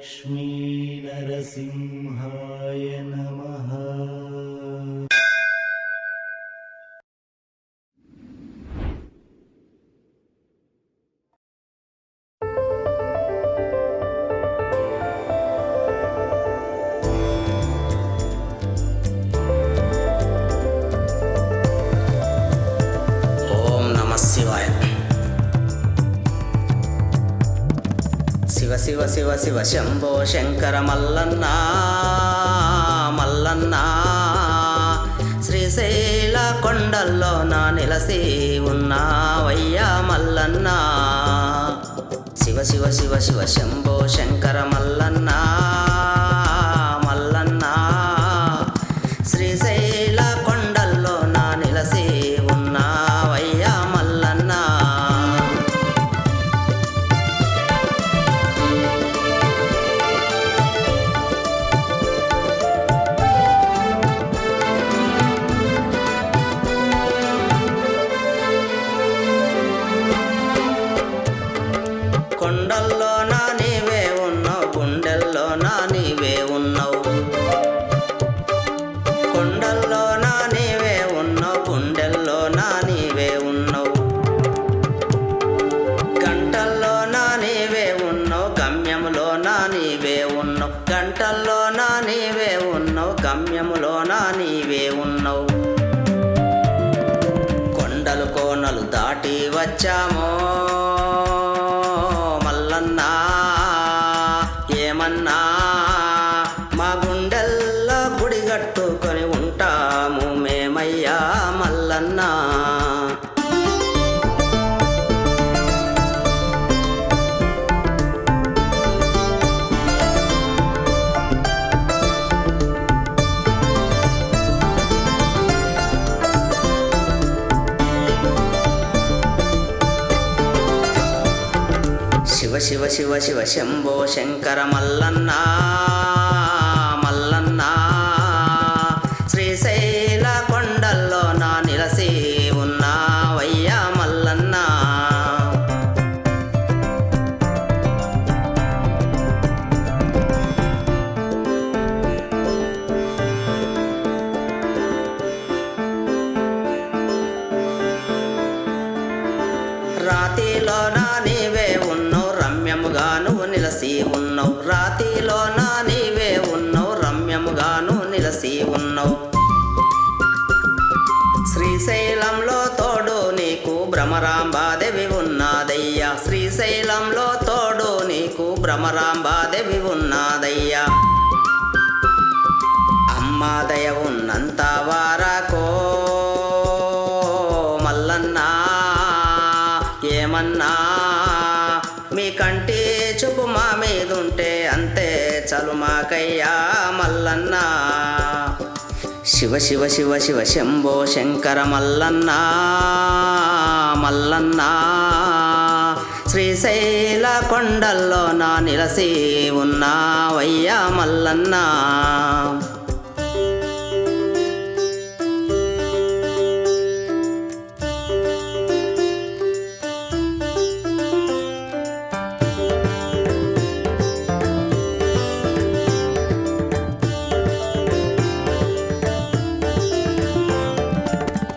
లక్ష్మీ నరసింహాయ నమః. ఓం నమః శివాయ. శివ శివ శివ శివ శంభో శంకర మల్లన్న మల్లన్న, శ్రీశైల కొండల్లో నా నిలసి ఉన్నావయ్యా మల్లన్న. శివ శివ శివ శివ శంభో శంకర మల్లన్న మల్లన్న, శ్రీశైల కొండల్లో నా నిలసి ఉన్నావయ్యా మల్లన్న. కొండల్లో నా నీవే ఉన్నావు, గుండెల్లో నా నీవే ఉన్నావు. కొండల్లో నా నీవే ఉన్నావు, గుండెల్లో నా నీవే ఉన్నావు. గంటల్లో నా నీవే ఉన్నావు, గమ్యములో నా నీవే ఉన్నావు. గంటల్లో నా నీవే ఉన్నావు, గమ్యములో నా నీవే ఉన్నావు. కొండలు కోనలు దాటి వచ్చామో మల్లన్నా, ఏమన్నా మా గుండెల్లో గుడి కట్టుకొని ఉంటాము మేమయ్యా మల్లన్నా. శివ శివ శివ శివ శంభో శంకర మల్లన్న మల్లన్న, శ్రీశైల కొండల్లో నా నిలసి ఉన్నావయ్యా మల్లన్న. రాతిలో నా నీవే ఉన్నావు, రమ్యముగా నువ్వు నిలసి ఉన్నావు. రాతిలో నా నీవే ఉన్నావు, రమ్యముగా నువ్వు నిలసి ఉన్నావు. శ్రీశైలంలో తోడు నీకు భ్రమరాంబాదేవి ఉన్నదయ్యా. శ్రీశైలంలో తోడు నీకు భ్రమరాంబాదేవి ఉన్నదయ్యా. అమ్మా దయ ఉన్నంత వారకో మల్లన్నా, ఏమన్నా మీ కంటి చూపు మా మీదుంటే అంతే చలు మాకయ్యా మల్లన్న. శివ శివ శివ శివ శంభో శంకర మల్లన్న మల్లన్న, శ్రీశైల కొండల్లో నా నిలసి ఉన్నావయ్యా మల్లన్న.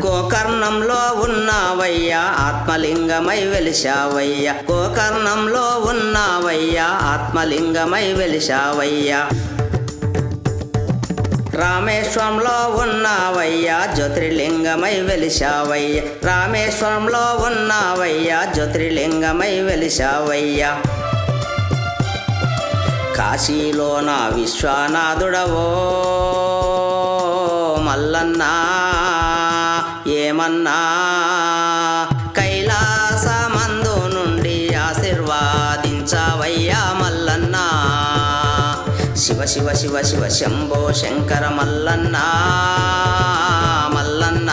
గోకర్ణంలో ఉన్నావయ్యా ఆత్మలింగమై వెలిశావయ్యా. గోకర్ణంలో ఉన్నావయ్యా ఆత్మలింగమై వెలిశావయ్యా. రామేశ్వరంలో ఉన్నావయ్యా జ్యోతిర్లింగమై వెలిశావయ్యా. రామేశ్వరంలో ఉన్నావయ్యా జ్యోతిర్లింగమై వెలిశావయ్యా. కాశీలో నా విశ్వనాథుడవో మల్లన్నా, ఏమన్నా కైలాసమందు నుండి ఆశీర్వాదించవయ్యా మల్లన్న. శివ శివ శివ శివ శంభో శంకర మల్లన్న మల్లన్న,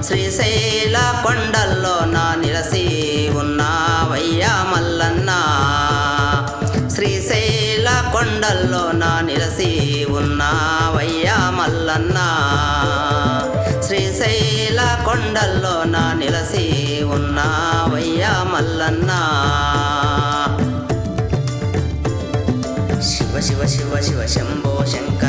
శ్రీశైల కొండల్లో నా నిలసి ఉన్నావయ్యా మల్లన్న. శ్రీశైల కొండల్లో నా నిలసి ఉన్నావయ్యా మల్లన్న. శ్రీశైల కొండల్లో నా నిలసి ఉన్నావయ్యా మల్లన్న. శివ శివ శంభో శంకర